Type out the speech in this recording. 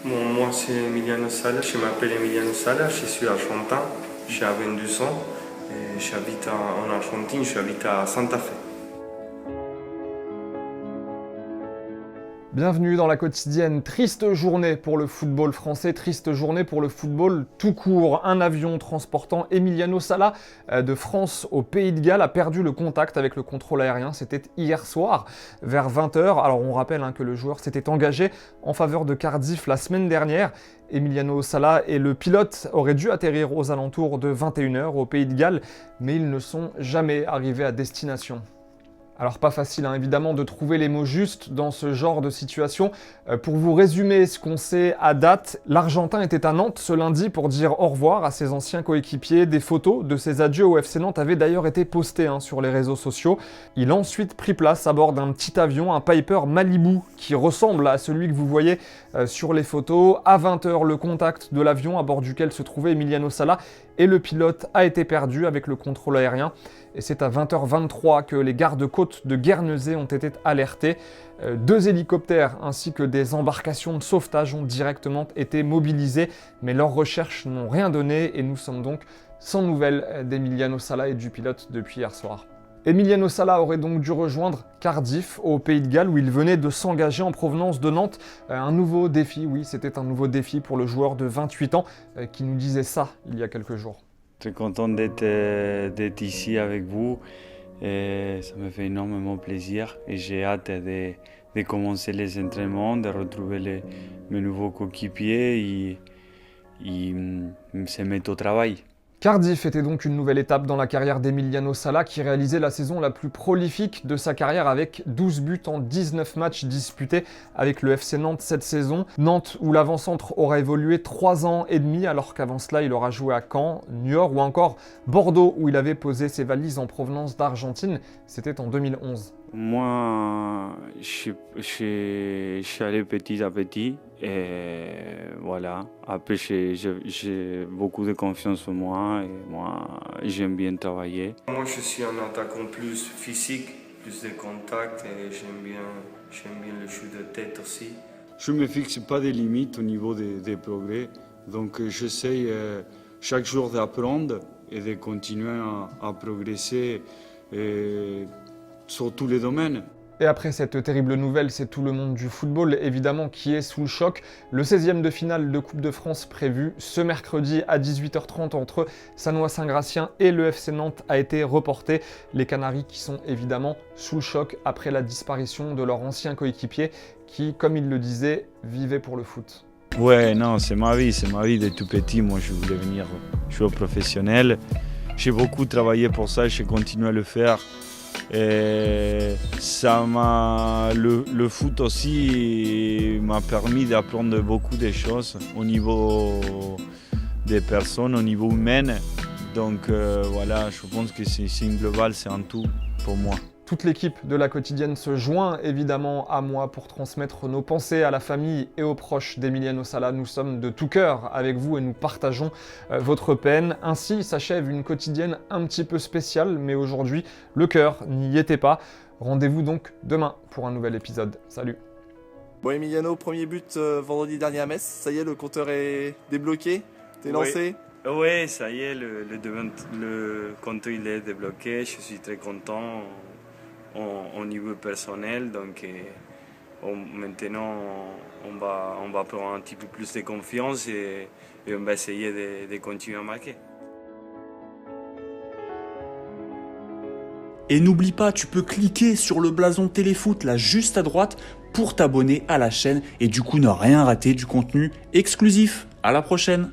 Moi, c'est Emiliano Sala, je m'appelle Emiliano Sala, je suis argentin, j'ai 22 ans et j'habite en Argentine, j'habite à Santa Fe. Bienvenue dans la quotidienne. Triste journée pour le football français, triste journée pour le football tout court. Un avion transportant Emiliano Sala de France au Pays de Galles a perdu le contact avec le contrôle aérien. C'était hier soir vers 20h. Alors on rappelle que le joueur s'était engagé en faveur de Cardiff la semaine dernière. Emiliano Sala et le pilote auraient dû atterrir aux alentours de 21h au Pays de Galles, mais ils ne sont jamais arrivés à destination. Alors pas facile évidemment de trouver les mots justes dans ce genre de situation. Pour vous résumer ce qu'on sait à date, l'Argentin était à Nantes ce lundi pour dire au revoir à ses anciens coéquipiers. Des photos de ses adieux au FC Nantes avaient d'ailleurs été postées sur les réseaux sociaux. Il a ensuite pris place à bord d'un petit avion, un Piper Malibu, qui ressemble à celui que vous voyez sur les photos. À 20h, le contact de l'avion à bord duquel se trouvait Emiliano Sala et le pilote a été perdu avec le contrôle aérien. Et c'est à 20h23 que les gardes-côtes de Guernesey ont été alertés. 2 hélicoptères ainsi que des embarcations de sauvetage ont directement été mobilisés, mais leurs recherches n'ont rien donné et nous sommes donc sans nouvelles d'Emiliano Sala et du pilote depuis hier soir. Emiliano Sala aurait donc dû rejoindre Cardiff au Pays de Galles où il venait de s'engager en provenance de Nantes. Un nouveau défi, oui, c'était un nouveau défi pour le joueur de 28 ans qui nous disait ça il y a quelques jours. Très content d'être ici avec vous et ça me fait énormément plaisir et j'ai hâte de commencer les entraînements, de retrouver mes nouveaux coéquipiers et se mettre au travail. Cardiff était donc une nouvelle étape dans la carrière d'Emiliano Sala qui réalisait la saison la plus prolifique de sa carrière avec 12 buts en 19 matchs disputés avec le FC Nantes cette saison. Nantes où l'avant-centre aura évolué 3 ans et demi alors qu'avant cela il aura joué à Caen, Niort ou encore Bordeaux où il avait posé ses valises en provenance d'Argentine. C'était en 2011. Moi, je suis allé petit à petit et voilà. Après, j'ai beaucoup de confiance en moi et moi, j'aime bien travailler. Moi, je suis un attaquant plus physique, plus de contact et j'aime bien le jeu de tête aussi. Je ne me fixe pas de limites au niveau des progrès, donc j'essaie chaque jour d'apprendre et de continuer à progresser. Sur tous les domaines. Et après cette terrible nouvelle, c'est tout le monde du football, évidemment, qui est sous le choc. Le 16e de finale de Coupe de France prévu ce mercredi à 18h30 entre Sannois-Saint-Gratien et le FC Nantes a été reporté. Les Canaries qui sont évidemment sous le choc après la disparition de leur ancien coéquipier qui, comme il le disait, vivait pour le foot. Ouais, non, c'est ma vie de tout petit. Moi, je voulais venir joueur professionnel. J'ai beaucoup travaillé pour ça, j'ai continué à le faire. Et le foot aussi m'a permis d'apprendre beaucoup de choses au niveau des personnes, au niveau humain. Donc voilà, je pense que c'est une globale, c'est un tout pour moi. Toute l'équipe de la quotidienne se joint évidemment à moi pour transmettre nos pensées à la famille et aux proches d'Emiliano Sala. Nous sommes de tout cœur avec vous et nous partageons votre peine. Ainsi s'achève une quotidienne un petit peu spéciale, mais aujourd'hui, le cœur n'y était pas. Rendez-vous donc demain pour un nouvel épisode. Salut. Bon Emiliano, premier but vendredi dernier à Metz, ça y est, le compteur est débloqué, t'es lancé? Oui, ça y est, le compteur il est débloqué, je suis très content. Au niveau personnel, donc maintenant on va prendre un petit peu plus de confiance et on va essayer de continuer à marquer. Et n'oublie pas, tu peux cliquer sur le blason Téléfoot là juste à droite pour t'abonner à la chaîne et du coup ne rien rater du contenu exclusif. À la prochaine.